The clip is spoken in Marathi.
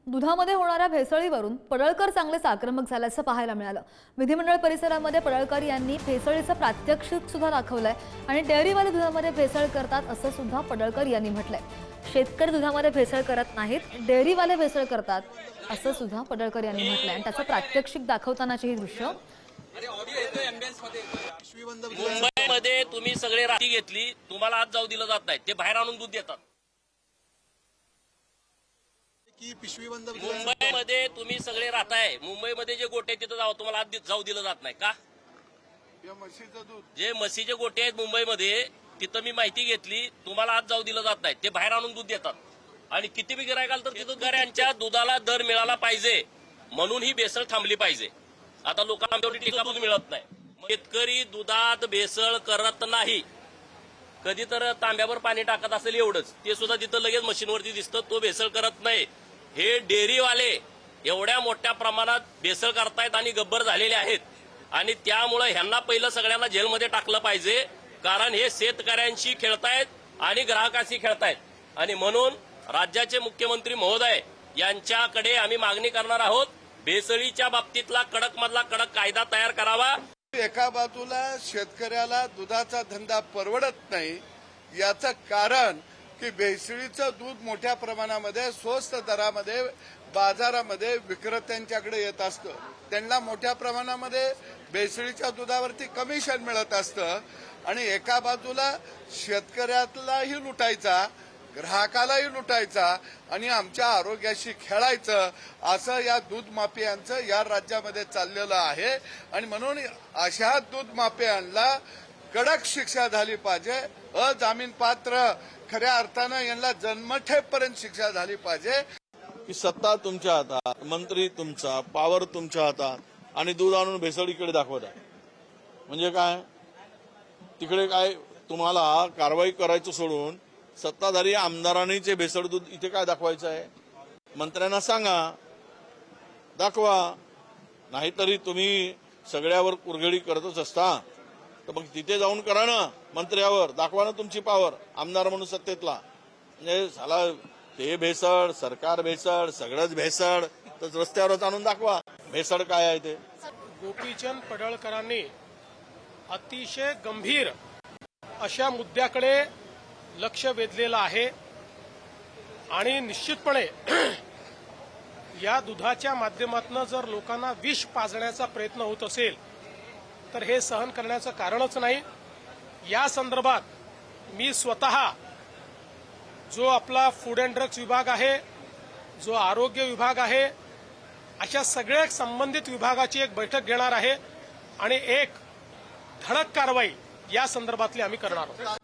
दुधामध्ये होणाऱ्या भेसळीवरून पडळकर चांगलेच आक्रमक झाल्याचं पाहायला मिळालं। विधिमंडळ परिसरामध्ये पडळकर यांनी भेसळीचं प्रात्यक्षिक सुद्धा दाखवलंय आणि डेअरीवाले दुधामध्ये भेसळ करतात असं सुद्धा पडळकर यांनी म्हटलंय। शेतकरी दुधामध्ये भेसळ करत नाहीत, डेअरीवाले भेसळ करतात असं सुद्धा पडळकर यांनी म्हटलंय आणि त्याचं प्रात्यक्षिक दाखवतानाची ही दृश्य। मुंबईमध्ये तुम्ही सगळे रात्री घेतली, तुम्हाला आज जाऊ दिलं जात नाही, ते बाहेर आणून दूध देतात। मुंबईमध्ये तुम्ही सगळे राहताय, मुंबईमध्ये जे गोटे तिथं जाऊ तुम्हाला आज जाऊ दिलं जात नाही का? जे म्हशीचे गोटे आहेत मुंबईमध्ये तिथं मी माहिती घेतली, तुम्हाला आज जाऊ दिलं जात नाही, ते बाहेर आणून दूध देतात। आणि किती बी गिरायकाल तर तिथं शेतकऱ्यांच्या दुधाला दर मिळाला पाहिजे म्हणून ही भेसळ थांबली पाहिजे। आता लोकांना तेवढी टीका दूध मिळत नाही। शेतकरी दुधात भेसळ करत नाही, कधी तर तांब्यावर पाणी टाकत असेल एवढंच, ते सुद्धा तिथं लगेच मशीनवरती दिसतं, तो भेसळ करत नाही। हे डेअरीवाले एवढ्या मोठ्या प्रमाणात भेसळ करतायत आणि गब्बर झालेले आहेत आणि त्यामुळे ह्यांना पहिलं सगळ्यांना जेलमध्ये टाकलं पाहिजे, कारण हे शेतकऱ्यांशी खेळतायत आणि ग्राहकांशी खेळतायत। आणि म्हणून राज्याचे मुख्यमंत्री महोदय यांच्याकडे आम्ही मागणी करणार आहोत, भेसळीच्या बाबतीतला कडक मधला कडक कायदा तयार करावा। एका बाजूला शेतकऱ्याला दुधाचा धंदा परवडत नाही, याचं कारण की भेसळीचं दूध मोठ्या प्रमाणामध्ये स्वस्त दरामध्ये बाजारामध्ये विक्रेत्यांच्याकडे येत असतं, त्यांना मोठ्या प्रमाणामध्ये भेसळीच्या दुधावरती कमिशन मिळत असतं आणि एका बाजूला शेतकऱ्यालाही लुटायचा, ग्राहकालाही लुटायचा आणि आमच्या आरोग्याशी खेळायचं, असं या दूध माफियांचं या राज्यामध्ये चाललेलं आहे। आणि म्हणून अशा दूध माफियांना कडक शिक्षा झाली पाहिजे, अजामीनपात्र खऱ्या अर्थानं यांना जन्मठेपर्यंत शिक्षा झाली पाहिजे। की सत्ता तुमच्या हातात, मंत्री तुमचा, पॉवर तुमच्या हातात आणि दूध आणून भेसळीकडे दाखवत आहे। म्हणजे काय, तिकडे काय तुम्हाला कारवाई करायचं सोडून सत्ताधारी आमदारांनीचे भेसळ दूध इथे काय दाखवायचं आहे? मंत्र्यांना सांगा, दाखवा, नाहीतरी तुम्ही सगळ्यावर कुरघडी करतच असता तर मग तिथे जाऊन करा ना, मंत्र्यावर दाखवा ना तुमची पॉवर, आमदार म्हणून सत्तेतला। म्हणजे साला ते भेसळ, सरकार भेसळ, सगळंच भेसळ, तर रस्त्यावरच आणून दाखवा भेसळ काय आहे ते। गोपीचंद पडळकरांनी अतिशय गंभीर अशा मुद्द्याकडे लक्ष वेधलेलं आहे आणि निश्चितपणे या दुधाच्या माध्यमातून जर लोकांना विष पाजण्याचा प्रयत्न होत असेल तर हे सहन करण्याचं कारणच नाही। या संदर्भात मी स्वतः जो आपला फूड अँड ड्रग्स विभाग आहे, जो आरोग्य विभाग आहे, अशा सगळ्या संबंधित विभागाची एक बैठक घेणार आहे आणि एक धडक कारवाई या संदर्भातली आम्ही करणार आहोत।